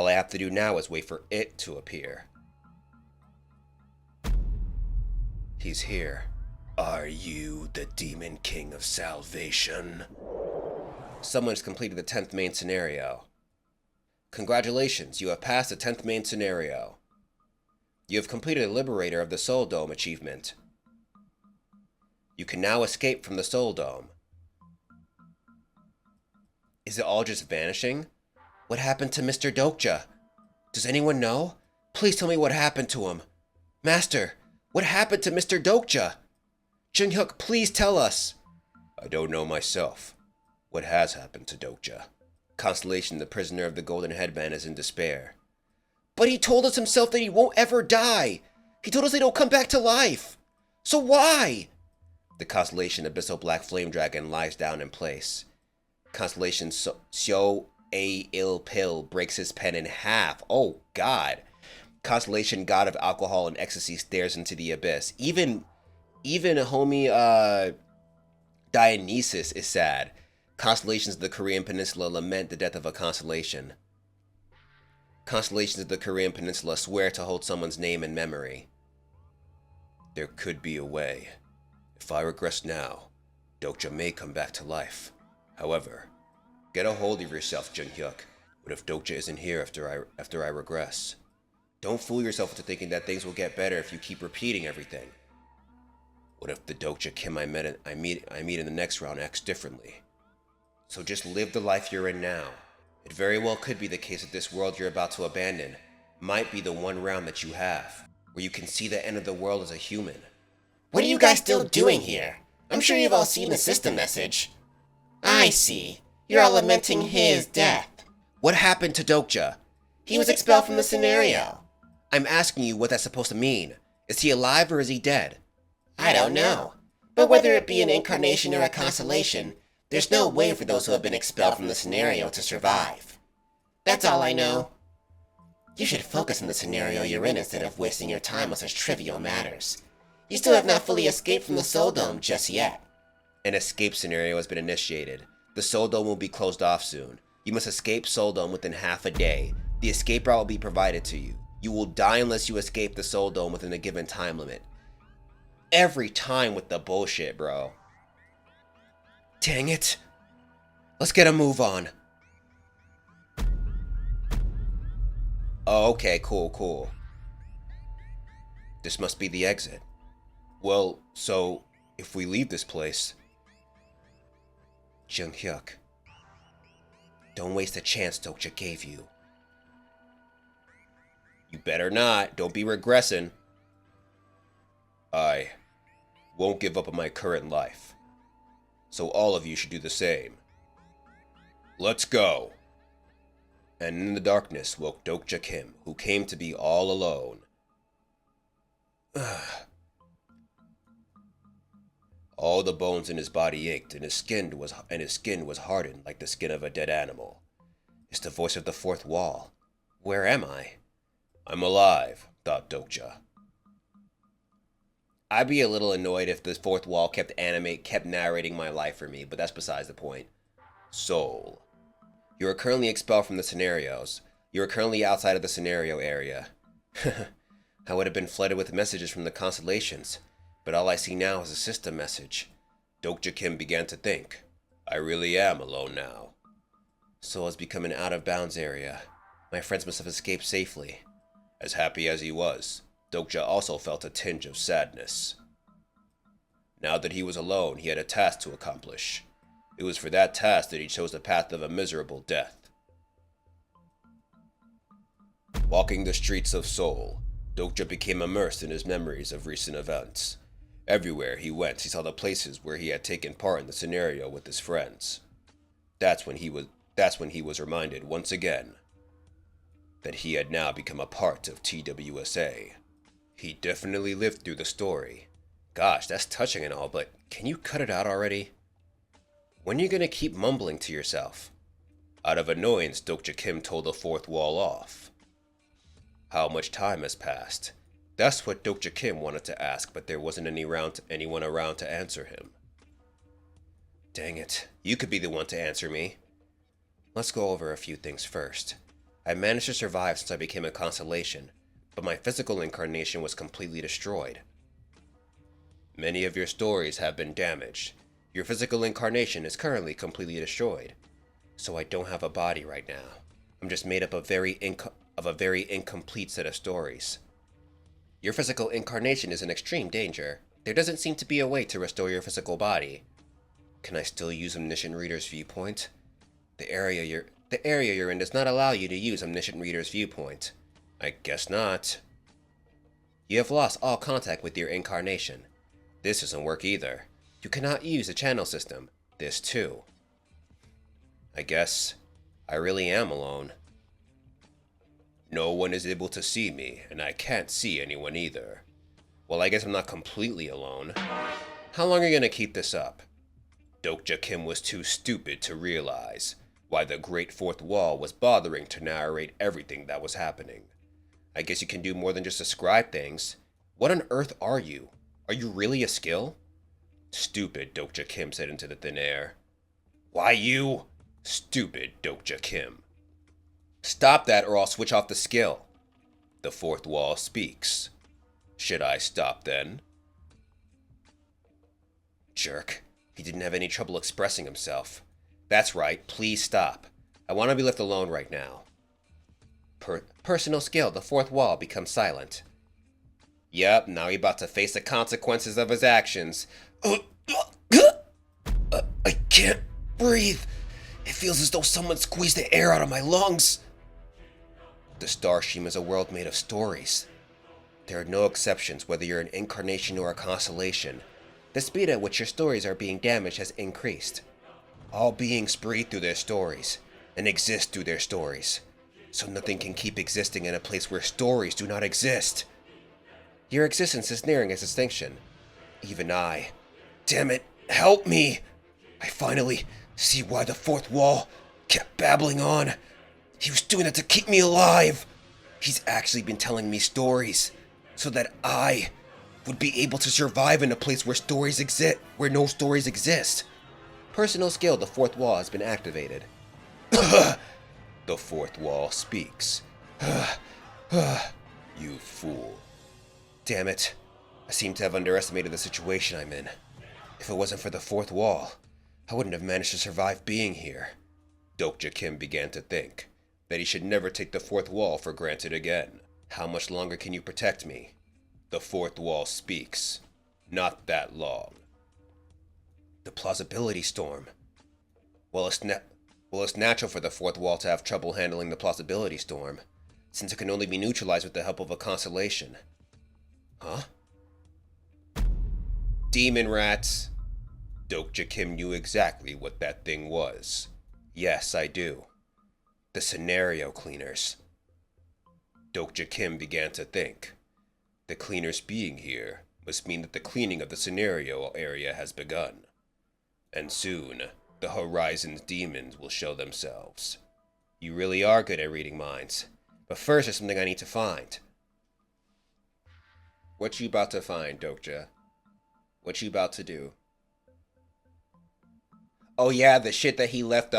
All I have to do now is wait for it to appear. He's here. Are you the Demon King of Salvation? Someone's completed the 10th main scenario. Congratulations, you have passed the 10th main scenario. You have completed a Liberator of the Soul Dome achievement. You can now escape from the Soul Dome. Is it all just vanishing? What happened to Mr. Dokja? Does anyone know? Please tell me what happened to him. Master, what happened to Mr. Dokja? Jung-hyuk, please tell us. I don't know myself. What has happened to Dokja? Constellation, the prisoner of the Golden Headband, is in despair. But he told us himself that he won't ever die. He told us that he'll come back to life. So why? The Constellation Abyssal Black Flame Dragon lies down in place. Constellation Seo A Il Pill breaks his pen in half. Oh God. Constellation God of Alcohol and Ecstasy stares into the abyss. Even a homie Dionysus is sad. Constellations of the Korean Peninsula lament the death of a constellation. Constellations of the Korean Peninsula swear to hold someone's name in memory. There could be a way. If I regress now, Dokja may come back to life. However, get a hold of yourself, Jung-hyuk. What if Dokja isn't here after I regress? Don't fool yourself into thinking that things will get better if you keep repeating everything. What if the Dokja Kim I meet in the next round acts differently? So just live the life you're in now. It very well could be the case that this world you're about to abandon might be the one round that you have, where you can see the end of the world as a human. What are you guys still doing here? I'm sure you've all seen the system message. I see. You're all lamenting his death. What happened to Dokja? He was expelled from the scenario. I'm asking you what that's supposed to mean. Is he alive or is he dead? I don't know. But whether it be an incarnation or a constellation, there's no way for those who have been expelled from the scenario to survive. That's all I know. You should focus on the scenario you're in instead of wasting your time on such trivial matters. You still have not fully escaped from the Soul Dome just yet. An escape scenario has been initiated. The Soul Dome will be closed off soon. You must escape Soul Dome within half a day. The escape route will be provided to you. You will die unless you escape the Soul Dome within a given time limit. Every time with the bullshit, bro. Dang it. Let's get a move on. Oh, okay, cool. This must be the exit. Well, so, if we leave this place... Jung-hyuk, don't waste the chance Dokja gave you. You better not. Don't be regressing. I won't give up on my current life. So all of you should do the same. Let's go. And in the darkness woke Dokja Kim, who came to be all alone. All the bones in his body ached, and his skin was hardened like the skin of a dead animal. It's the voice of the fourth wall. Where am I? I'm alive, thought Dokja. I'd be a little annoyed if the fourth wall kept narrating my life for me, but that's besides the point. Soul. You are currently expelled from the scenarios. You are currently outside of the scenario area. I would have been flooded with messages from the constellations, but all I see now is a system message. Dokja Kim began to think. I really am alone now. Soul has become an out-of-bounds area. My friends must have escaped safely. As happy as he was, Dokja also felt a tinge of sadness. Now that he was alone, he had a task to accomplish. It was for that task that he chose the path of a miserable death. Walking the streets of Seoul, Dokja became immersed in his memories of recent events. Everywhere he went, he saw the places where he had taken part in the scenario with his friends. That's when he was reminded once again that he had now become a part of TWSA. He definitely lived through the story. Gosh, that's touching and all, but can you cut it out already? When are you gonna keep mumbling to yourself? Out of annoyance, Dokja Kim told the fourth wall off. How much time has passed? That's what Dokja Kim wanted to ask, but there wasn't anyone around to answer him. Dang it, you could be the one to answer me. Let's go over a few things first. I managed to survive since I became a constellation, but my physical incarnation was completely destroyed. Many of your stories have been damaged. Your physical incarnation is currently completely destroyed. So I don't have a body right now. I'm just made up of a very incomplete set of stories. Your physical incarnation is in extreme danger. There doesn't seem to be a way to restore your physical body. Can I still use Omniscient Reader's viewpoint? The area you're in does not allow you to use Omniscient Reader's viewpoint. I guess not. You have lost all contact with your incarnation. This doesn't work either. You cannot use the channel system. This too. I guess I really am alone. No one is able to see me, and I can't see anyone either. Well, I guess I'm not completely alone. How long are you gonna keep this up? Dokja Kim was too stupid to realize why the Great Fourth Wall was bothering to narrate everything that was happening. I guess you can do more than just describe things. What on earth are you? Are you really a skill? Stupid, Dokja Kim said into the thin air. Why you? Stupid, Dokja Kim. Stop that or I'll switch off the skill. The fourth wall speaks. Should I stop then? Jerk. He didn't have any trouble expressing himself. That's right, please stop. I want to be left alone right now. Personal skill, the fourth wall becomes silent. Yep, now he's about to face the consequences of his actions. I can't breathe. It feels as though someone squeezed the air out of my lungs. The Starstream is a world made of stories. There are no exceptions whether you're an incarnation or a constellation. The speed at which your stories are being damaged has increased. All beings breathe through their stories, and exist through their stories. So nothing can keep existing in a place where stories do not exist. Your existence is nearing its extinction. Even I. Damn it, help me! I finally see why the fourth wall kept babbling on. He was doing it to keep me alive. He's actually been telling me stories, so that I would be able to survive in a place where no stories exist. Personal skill, the fourth wall has been activated. The fourth wall speaks. You fool. Damn it. I seem to have underestimated the situation I'm in. If it wasn't for the fourth wall, I wouldn't have managed to survive being here. Dokja Kim began to think that he should never take the fourth wall for granted again. How much longer can you protect me? The fourth wall speaks. Not that long. The plausibility storm. Well, it's natural for the fourth wall to have trouble handling the plausibility storm, since it can only be neutralized with the help of a constellation. Huh? Demon rats! Dokja Kim knew exactly what that thing was. Yes, I do. The scenario cleaners. Dokja Kim began to think. The cleaners being here must mean that the cleaning of the scenario area has begun. And soon, the Horizon's demons will show themselves. You really are good at reading minds. But first, there's something I need to find. What you about to find, Dokja? What you about to do? Oh yeah, the shit that he left,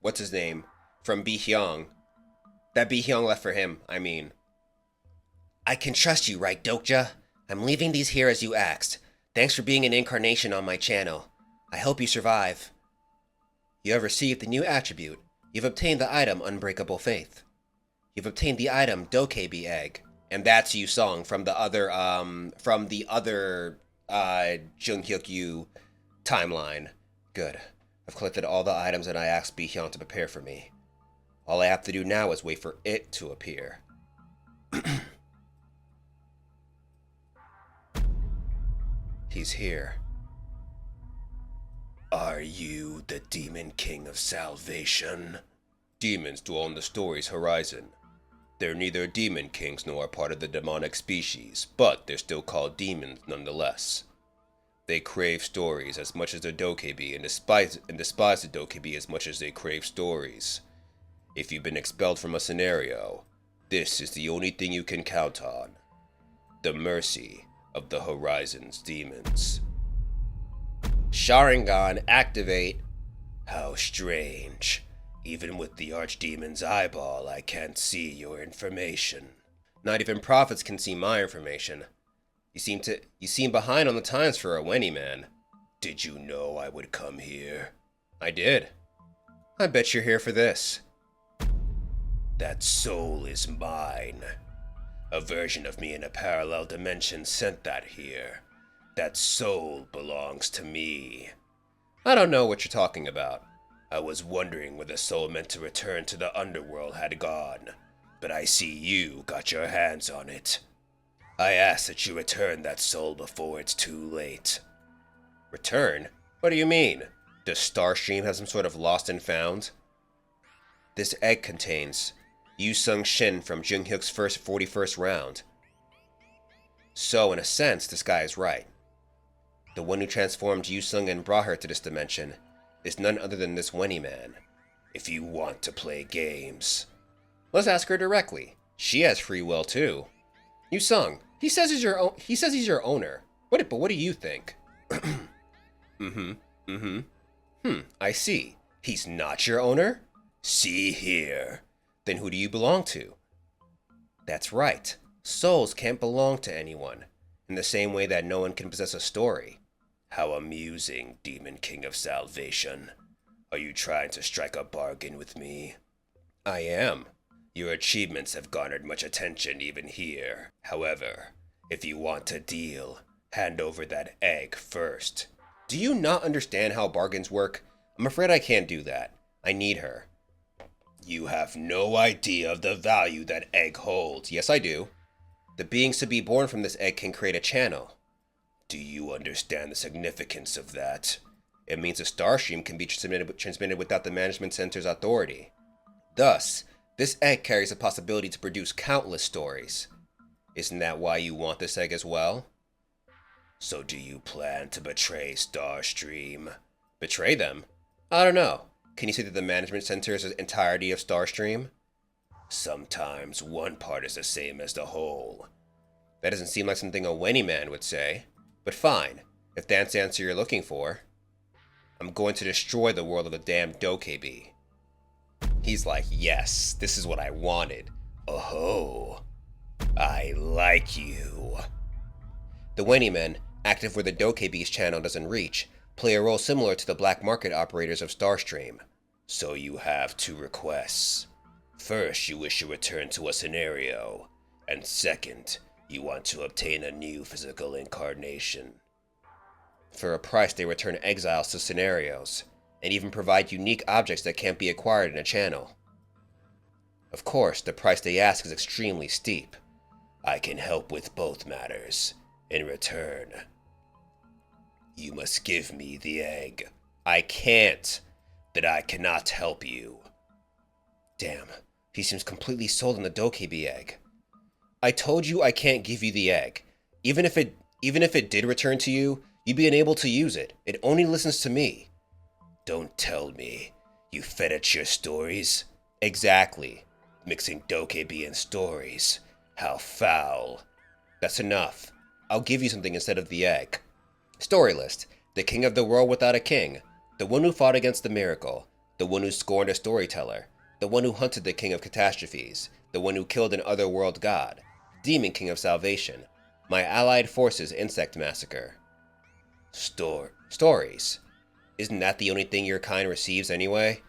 what's his name? From Bi-hyung. That Bi-hyung left for him, I mean. I can trust you, right, Dokja? I'm leaving these here as you asked. Thanks for being an incarnation on my channel. I hope you survive. You have received the new attribute. You've obtained the item Unbreakable Faith. You've obtained the item Dokkaebi Egg. And that's singNsong from the other Junghyuk-yu timeline. Good. I've collected all the items that I asked Bi-hyung to prepare for me. All I have to do now is wait for it to appear. He's here. Are you the Demon King of Salvation? Demons dwell in the story's horizon. They're neither demon kings nor part of the demonic species, but they're still called demons nonetheless. They crave stories as much as the Dokkaebi and despise the Dokkaebi as much as they crave stories. If you've been expelled from a scenario, this is the only thing you can count on. The mercy of the Horizon's demons. Sharingan, activate. How strange. Even with the archdemon's eyeball, I can't see your information. Not even prophets can see my information. You seem behind on the times for a Wenny man. Did you know I would come here? I did. I bet you're here for this. That soul is mine. A version of me in a parallel dimension sent that here. That soul belongs to me. I don't know what you're talking about. I was wondering where the soul meant to return to the underworld had gone, but I see you got your hands on it. I ask that you return that soul before it's too late. Return? What do you mean? Does Starstream have some sort of lost and found? This egg contains Yu-Sung Shin from Junghyuk's 41st round. So, in a sense, this guy is right. The one who transformed Yu-Sung and brought her to this dimension is none other than this Wenny man. If you want to play games, let's ask her directly. She has free will too. Yu-Sung, he says he's your owner. But what do you think? I see. He's not your owner? See here. Then who do you belong to? That's right. Souls can't belong to anyone, in the same way that no one can possess a story. How amusing, Demon King of Salvation. Are you trying to strike a bargain with me? I am. Your achievements have garnered much attention even here. However, if you want to deal, hand over that egg first. Do you not understand how bargains work? I'm afraid I can't do that. I need her. You have no idea of the value that egg holds. Yes, I do. The beings to be born from this egg can create a channel. Do you understand the significance of that? It means a starstream can be transmitted without the management center's authority. Thus, this egg carries the possibility to produce countless stories. Isn't that why you want this egg as well? So do you plan to betray Starstream? Betray them? I don't know. Can you say that the management center is the entirety of Starstream? Sometimes one part is the same as the whole. That doesn't seem like something a Wenny man would say. But fine, if that's the answer you're looking for. I'm going to destroy the world of the damn Dokja. He's like, yes, this is what I wanted. Oh, I like you. The Wenny men, active where the Dokja's channel doesn't reach, play a role similar to the black market operators of Starstream. So you have two requests. First, you wish to return to a scenario, and second, you want to obtain a new physical incarnation. For a price, they return exiles to scenarios, and even provide unique objects that can't be acquired in a channel. Of course, the price they ask is extremely steep. I can help with both matters. In return, you must give me the egg. I can't. That I cannot help you. Damn, he seems completely sold on the Dokja egg. I told you I can't give you the egg. Even if it did return to you, you'd be unable to use it. It only listens to me. Don't tell me. You fed it your stories? Exactly. Mixing Dokja and stories. How foul. That's enough. I'll give you something instead of the egg. Story list. The king of the world without a king. The one who fought against the miracle. The one who scorned a storyteller. The one who hunted the king of catastrophes. The one who killed an otherworld god. Demon King of Salvation. My allied forces insect massacre. Stories. Isn't that the only thing your kind receives anyway?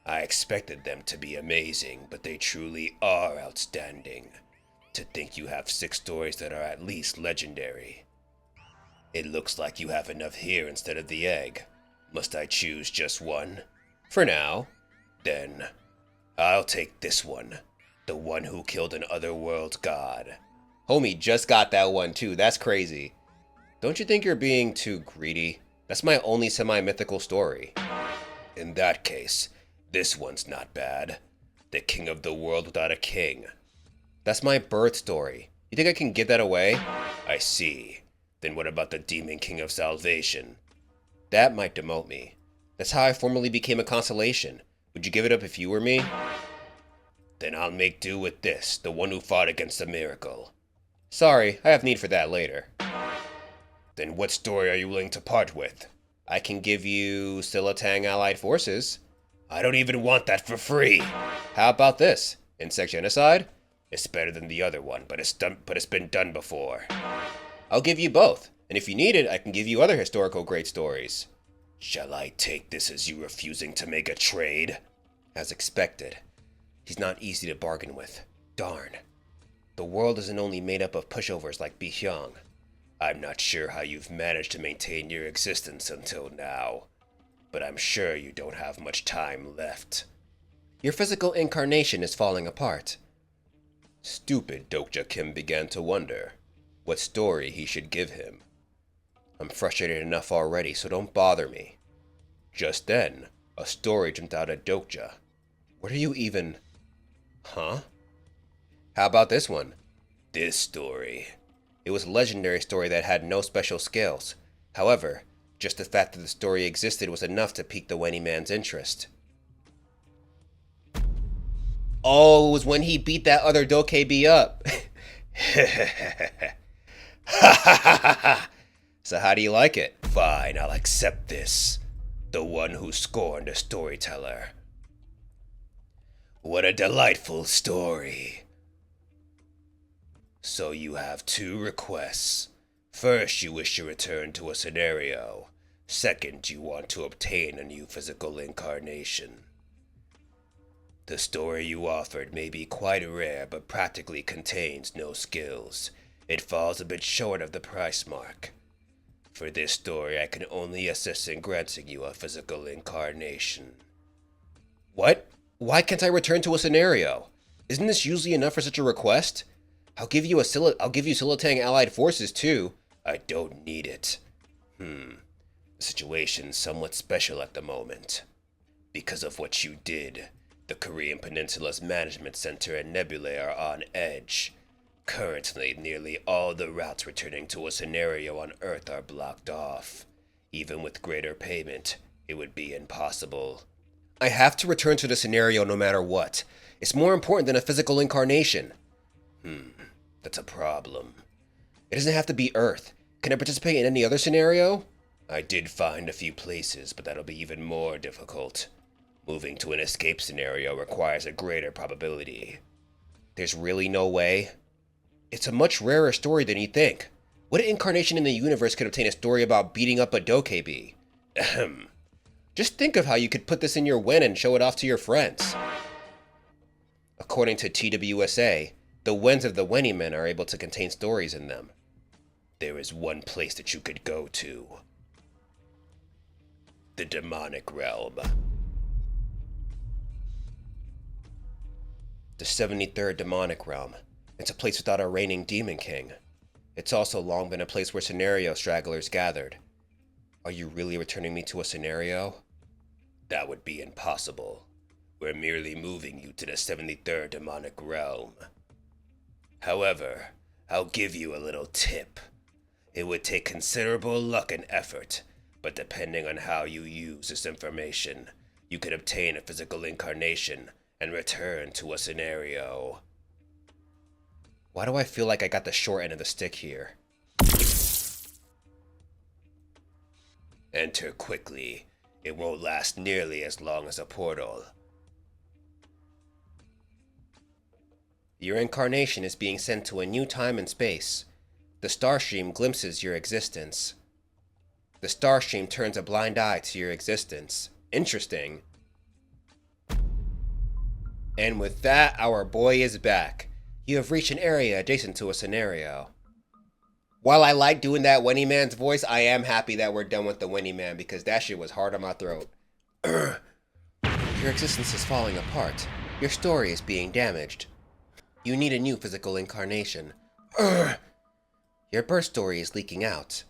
I expected them to be amazing, but they truly are outstanding. To think you have 6 stories that are at least legendary. It looks like you have enough here instead of the egg. Must I choose just one? For now. Then, I'll take this one. The one who killed an otherworld god. Homie just got that one too, that's crazy. Don't you think you're being too greedy? That's my only semi-mythical story. In that case, this one's not bad. The king of the world without a king. That's my birth story. You think I can give that away? I see. Then what about the Demon King of Salvation? That might demote me. That's how I formally became a constellation. Would you give it up if you were me? Then I'll make do with this, the one who fought against the miracle. Sorry, I have need for that later. Then what story are you willing to part with? I can give you Silatang allied forces. I don't even want that for free. How about this? Insect genocide? It's better than the other one, but it's been done before. I'll give you both, and if you need it, I can give you other historical great stories. Shall I take this as you refusing to make a trade? As expected. He's not easy to bargain with. Darn. The world isn't only made up of pushovers like Bihyung. I'm not sure how you've managed to maintain your existence until now, but I'm sure you don't have much time left. Your physical incarnation is falling apart. Stupid Dokja Kim began to wonder what story he should give him. I'm frustrated enough already, so don't bother me. Just then, a story jumped out at Dokja. What are you even... Huh? How about this one? This story. It was a legendary story that had no special skills. However, just the fact that the story existed was enough to pique the Wenny man's interest. Oh, it was when he beat that other Dokja up. So how do you like it? Fine, I'll accept this. The one who scorned a storyteller. What a delightful story. So you have two requests. First, you wish to return to a scenario. Second, you want to obtain a new physical incarnation. The story you offered may be quite rare, but practically contains no skills. It falls a bit short of the price mark. For this story, I can only assist in granting you a physical incarnation. What? Why can't I return to a scenario? Isn't this usually enough for such a request? I'll give you Silitang allied forces too. I don't need it. The situation's somewhat special at the moment. Because of what you did, the Korean Peninsula's management center and nebulae are on edge. Currently, nearly all the routes returning to a scenario on Earth are blocked off. Even with greater payment, it would be impossible. I have to return to the scenario no matter what. It's more important than a physical incarnation. That's a problem. It doesn't have to be Earth. Can I participate in any other scenario? I did find a few places, but that'll be even more difficult. Moving to an escape scenario requires a greater probability. There's really no way? It's a much rarer story than you'd think. What incarnation in the universe could obtain a story about beating up a Dokja? Ahem. Just think of how you could put this in your Wen and show it off to your friends. According to TWSA, the Wens of the Wenny men are able to contain stories in them. There is one place that you could go to. The demonic realm. The 73rd demonic realm. It's a place without a reigning demon king. It's also long been a place where scenario stragglers gathered. Are you really returning me to a scenario? That would be impossible. We're merely moving you to the 73rd demonic realm. However, I'll give you a little tip. It would take considerable luck and effort, but depending on how you use this information, you could obtain a physical incarnation and return to a scenario. Why do I feel like I got the short end of the stick here? Enter quickly. It won't last nearly as long as a portal. Your incarnation is being sent to a new time and space. The Starstream glimpses your existence. The Starstream turns a blind eye to your existence. Interesting. And with that, our boy is back. You have reached an area adjacent to a scenario. While I like doing that Wenny man's voice, I am happy that we're done with the Wenny man because that shit was hard on my throat. Your existence is falling apart. Your story is being damaged. You need a new physical incarnation. Your birth story is leaking out.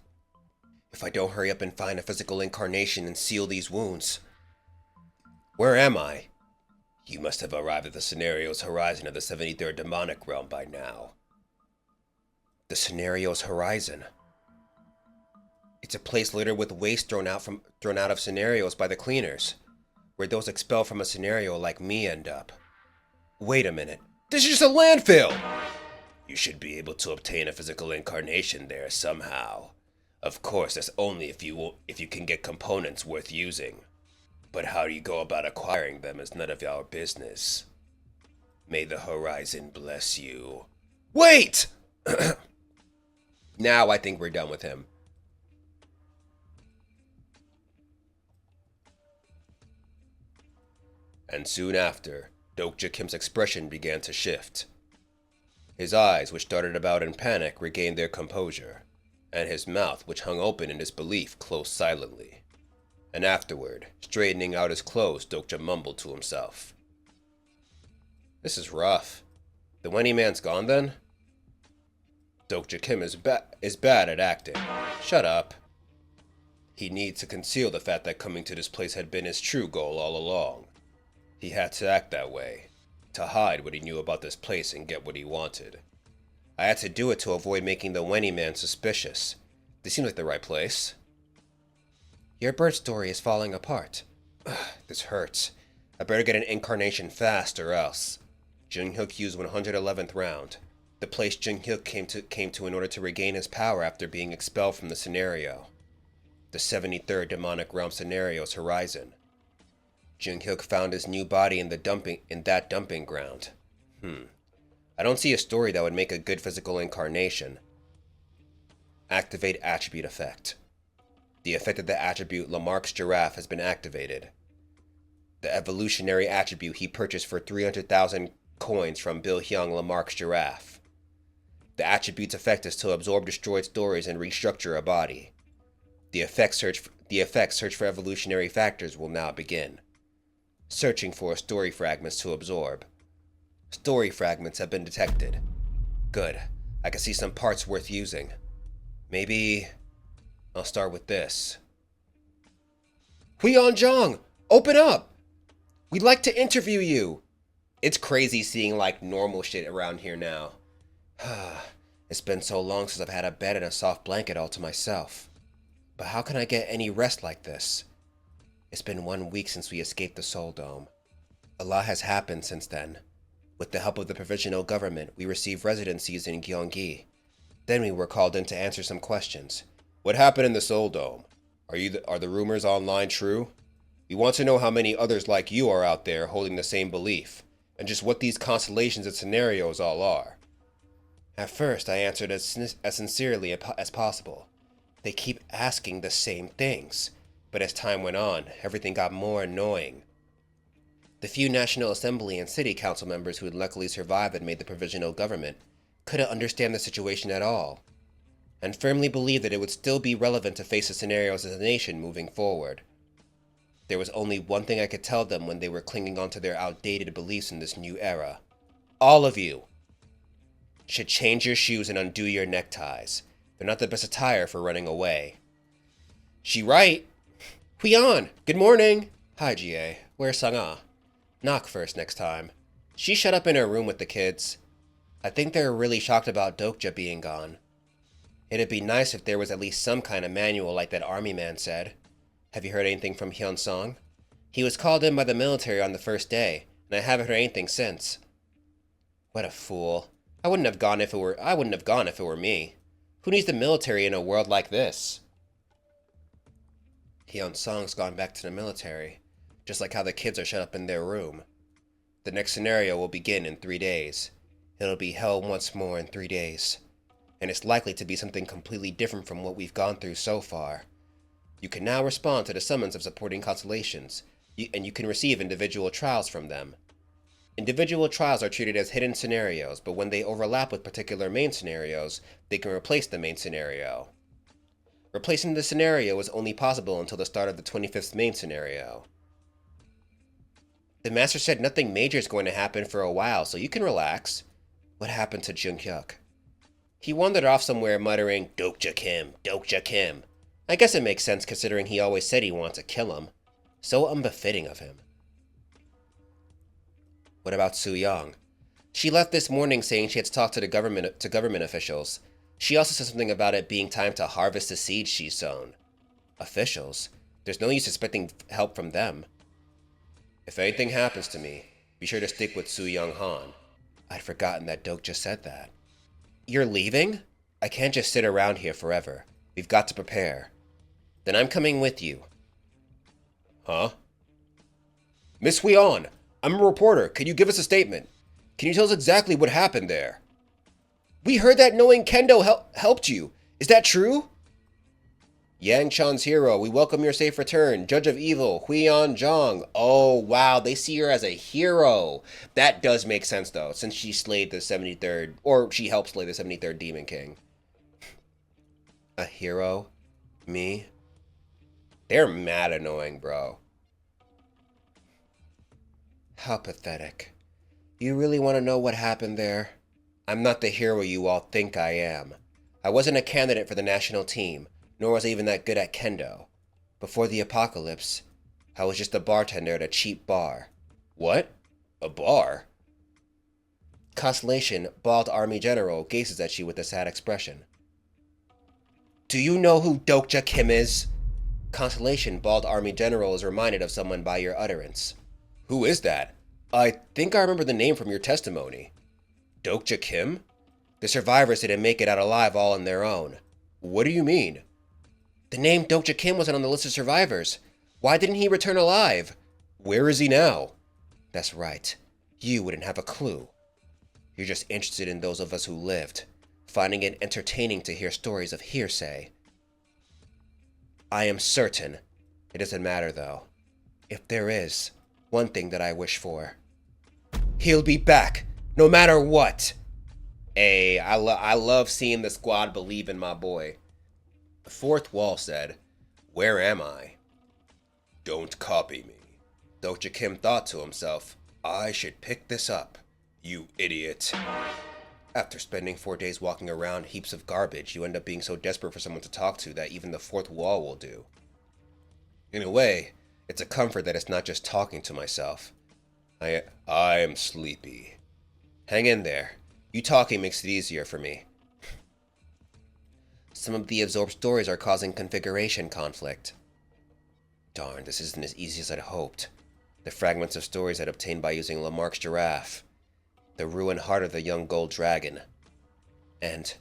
If I don't hurry up and find a physical incarnation and seal these wounds. Where am I? You must have arrived at the scenario's horizon of the 73rd demonic realm by now. The scenario's horizon. It's a place littered with waste thrown out of scenarios by the cleaners, where those expelled from a scenario like me end up. Wait a minute. This is just a landfill! You should be able to obtain a physical incarnation there somehow. Of course, that's only if you can get components worth using. But how do you go about acquiring them is none of our business. May the horizon bless you. Wait! Now I think we're done with him. And soon after, Dokja Kim's expression began to shift. His eyes, which darted about in panic, regained their composure, and his mouth, which hung open in disbelief, closed silently. And afterward, straightening out his clothes, Dokja mumbled to himself. This is rough. The Wenny man's gone then? Dokja Kim is bad at acting. Shut up. He needs to conceal the fact that coming to this place had been his true goal all along. He had to act that way, to hide what he knew about this place and get what he wanted. I had to do it to avoid making the Wenny man suspicious. This seems like the right place. Your bird story is falling apart. Ugh, this hurts. I better get an incarnation fast or else. Jung-hyuk used 111th round. The place Jung-hyuk came to in order to regain his power after being expelled from the scenario. The 73rd demonic realm scenario's horizon. Jung-hyuk found his new body in that dumping ground. I don't see a story that would make a good physical incarnation. Activate attribute effect. The effect of the attribute Lamarck's giraffe has been activated. The evolutionary attribute he purchased for 300,000 coins from Bill Hyung Lamarck's giraffe. The attribute's effect is to absorb destroyed stories and restructure a body. The effect search for evolutionary factors will now begin. Searching for story fragments to absorb. Story fragments have been detected. Good. I can see some parts worth using. Maybe I'll start with this. Huion-jong, open up! We'd like to interview you. It's crazy seeing like normal shit around here now. It's been so long since I've had a bed and a soft blanket all to myself. But how can I get any rest like this? It's been 1 week since we escaped the Soul Dome. A lot has happened since then. With the help of the provisional government, we received residencies in Gyeonggi. Then we were called in to answer some questions. What happened in the Soul Dome? Are the rumors online true? We want to know how many others like you are out there holding the same belief, and just what these constellations and scenarios all are. At first, I answered as sincerely as possible. They keep asking the same things, but as time went on, everything got more annoying. The few National Assembly and City Council members who had luckily survived and made the provisional government couldn't understand the situation at all, and firmly believed that it would still be relevant to face the scenarios as a nation moving forward. There was only one thing I could tell them when they were clinging onto their outdated beliefs in this new era. All of you should change your shoes and undo your neckties. They're not the best attire for running away. She right. Huion, good morning. Hi, GA. Where's Sang-ah? Knock first next time. She shut up in her room with the kids. I think they're really shocked about Dokja being gone. It'd be nice if there was at least some kind of manual like that army man said. Have you heard anything from Hyun-song? He was called in by the military on the first day, and I haven't heard anything since. What a fool. I wouldn't have gone if it were me. Who needs the military in a world like this? Hyun-song's gone back to the military, just like how the kids are shut up in their room. The next scenario will begin in 3 days. It'll be hell once more in 3 days. And it's likely to be something completely different from what we've gone through so far. You can now respond to the summons of supporting constellations, and you can receive individual trials from them. Individual trials are treated as hidden scenarios, but when they overlap with particular main scenarios, they can replace the main scenario. Replacing the scenario is only possible until the start of the 25th main scenario. The master said nothing major is going to happen for a while, so you can relax. What happened to Jung-hyuk? He wandered off somewhere muttering, Dokja Kim, Dokja Kim. I guess it makes sense considering he always said he wanted to kill him. So unbefitting of him. What about Soo-young? She left this morning saying she had to talk to government officials. She also said something about it being time to harvest the seeds she's sown. Officials? There's no use expecting help from them. If anything happens to me, be sure to stick with Soo-young Han. I'd forgotten that Dokja said that. You're leaving? I can't just sit around here forever. We've got to prepare. Then I'm coming with you. Huh? Miss Huion, I'm a reporter. Can you give us a statement? Can you tell us exactly what happened there? We heard that knowing Kendo helped you. Is that true? Yang Chan's hero, we welcome your safe return. Judge of Evil, Huion Zhang. Oh, wow, they see her as a hero. That does make sense, though, since she slayed the 73rd, or she helped slay the 73rd Demon King. A hero? Me? They're mad annoying, bro. How pathetic. You really want to know what happened there? I'm not the hero you all think I am. I wasn't a candidate for the national team, nor was I even that good at kendo. Before the apocalypse, I was just a bartender at a cheap bar. What? A bar? Constellation, bald army general, gazes at you with a sad expression. Do you know who Dokja Kim is? Constellation, bald army general, is reminded of someone by your utterance. Who is that? I think I remember the name from your testimony. Dokja Kim? The survivors didn't make it out alive all on their own. What do you mean? The name Dokja Kim wasn't on the list of survivors. Why didn't he return alive? Where is he now? That's right. You wouldn't have a clue. You're just interested in those of us who lived, finding it entertaining to hear stories of hearsay. I am certain. It doesn't matter, though. If there is one thing that I wish for, he'll be back, no matter what. Hey, I love seeing the squad believe in my boy. The fourth wall said, Where am I? Don't copy me. Dokja Kim thought to himself, I should pick this up, you idiot. After spending 4 days walking around heaps of garbage, you end up being so desperate for someone to talk to that even the fourth wall will do. In a way, it's a comfort that it's not just talking to myself. I am sleepy. Hang in there. You talking makes it easier for me. Some of the absorbed stories are causing configuration conflict. Darn, this isn't as easy as I'd hoped. The fragments of stories I'd obtained by using Lamarck's giraffe, the ruined heart of the young gold dragon, and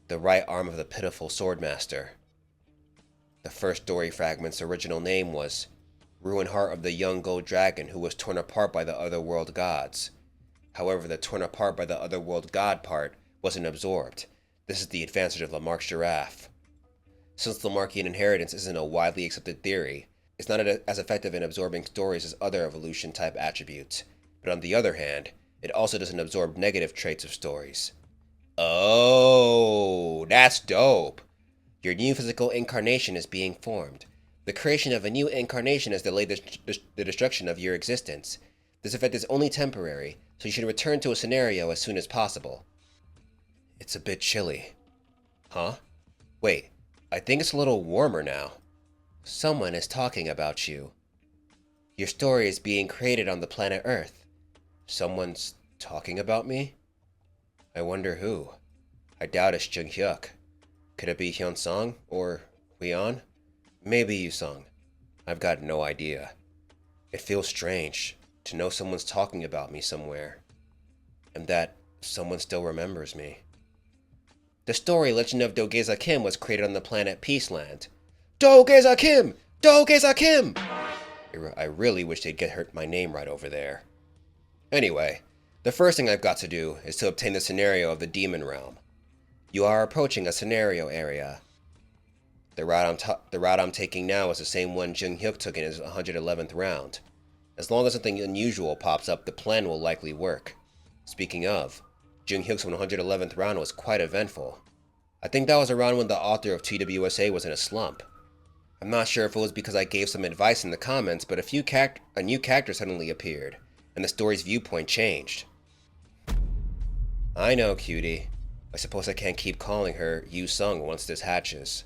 the right arm of the pitiful swordmaster. The first story fragment's original name was Ruined Heart of the Young Gold Dragon who was torn apart by the otherworld gods. However, the torn apart by the otherworld god part wasn't absorbed. This is the advantage of Lamarck's giraffe. Since Lamarckian inheritance isn't a widely accepted theory, it's not as effective in absorbing stories as other evolution-type attributes. But on the other hand, it also doesn't absorb negative traits of stories. Oh, that's dope. Your new physical incarnation is being formed. The creation of a new incarnation has delayed the destruction of your existence. This effect is only temporary, so you should return to a scenario as soon as possible. It's a bit chilly. Huh? Wait, I think it's a little warmer now. Someone is talking about you. Your story is being created on the planet Earth. Someone's talking about me? I wonder who. I doubt it's Jung Hyuk. Could it be Hyun Song or Huion? Maybe Yu Sung. I've got no idea. It feels strange to know someone's talking about me somewhere, and that someone still remembers me. The story Legend of Dokja Kim was created on the planet Peaceland. Dokja Kim! Dokja Kim! I really wish they'd get my name right over there. Anyway, the first thing I've got to do is to obtain the scenario of the Demon Realm. You are approaching a scenario area. The route I'm taking now is the same one Jung Hyuk took in his 111th round. As long as something unusual pops up, the plan will likely work. Speaking of, Jung Hyuk's 111th round was quite eventful. I think that was around when the author of TWSA was in a slump. I'm not sure if it was because I gave some advice in the comments, but a new character suddenly appeared, and the story's viewpoint changed. I know, cutie. I suppose I can't keep calling her Yu Sung once this hatches.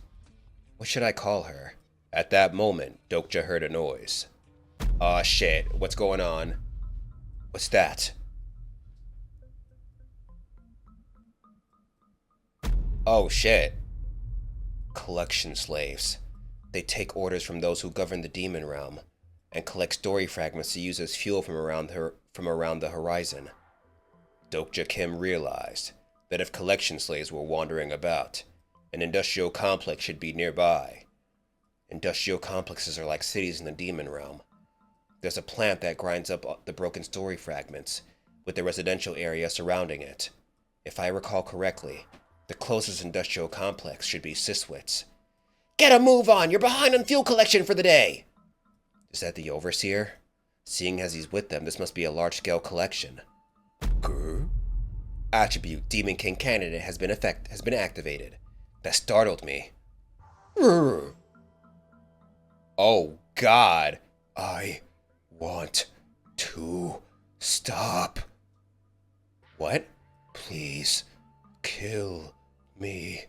What should I call her? At that moment, Dokja heard a noise. Aw shit, what's going on? What's that? Oh shit. Collection slaves. They take orders from those who govern the demon realm, and collect story fragments to use as fuel from around the horizon. Dokja Kim realized that if collection slaves were wandering about, an industrial complex should be nearby. Industrial complexes are like cities in the demon realm. There's a plant that grinds up the broken story fragments, with the residential area surrounding it. If I recall correctly, the closest industrial complex should be Siswitz. Get a move on! You're behind on fuel collection for the day! Is that the overseer? Seeing as he's with them, this must be a large-scale collection. Grr? Attribute Demon King candidate has been activated. That startled me. Grr. Oh God! I want to stop. What? Please, kill me.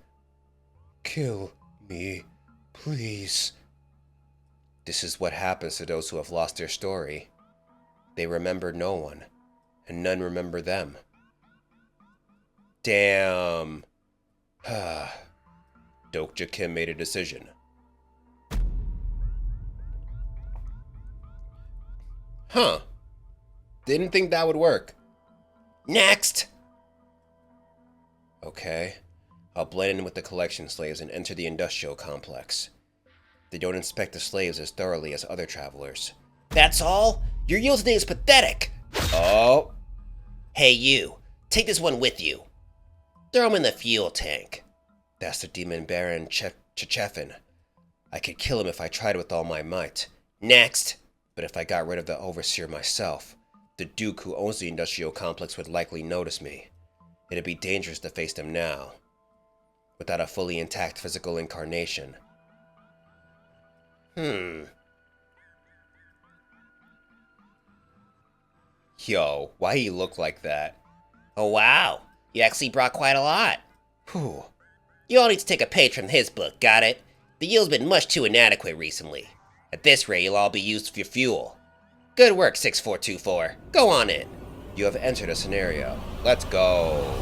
Kill me, please. This is what happens to those who have lost their story. They remember no one, and none remember them. Damn. Dokja Kim made a decision. Huh. Didn't think that would work. Next! Okay. I'll blend in with the collection slaves and enter the industrial complex. They don't inspect the slaves as thoroughly as other travelers. That's all? Your yielding is pathetic! Oh. Hey you, take this one with you. Throw him in the fuel tank. That's the demon Baron Chechefin. I could kill him if I tried with all my might. Next! But if I got rid of the overseer myself, the Duke who owns the industrial complex would likely notice me. It'd be dangerous to face them now, without a fully intact physical incarnation. Yo, why he look like that? Oh wow, you actually brought quite a lot. Whew. You all need to take a page from his book, got it? The yield's been much too inadequate recently. At this rate, you'll all be used for fuel. Good work, 6424. Go on in. You have entered a scenario. Let's go.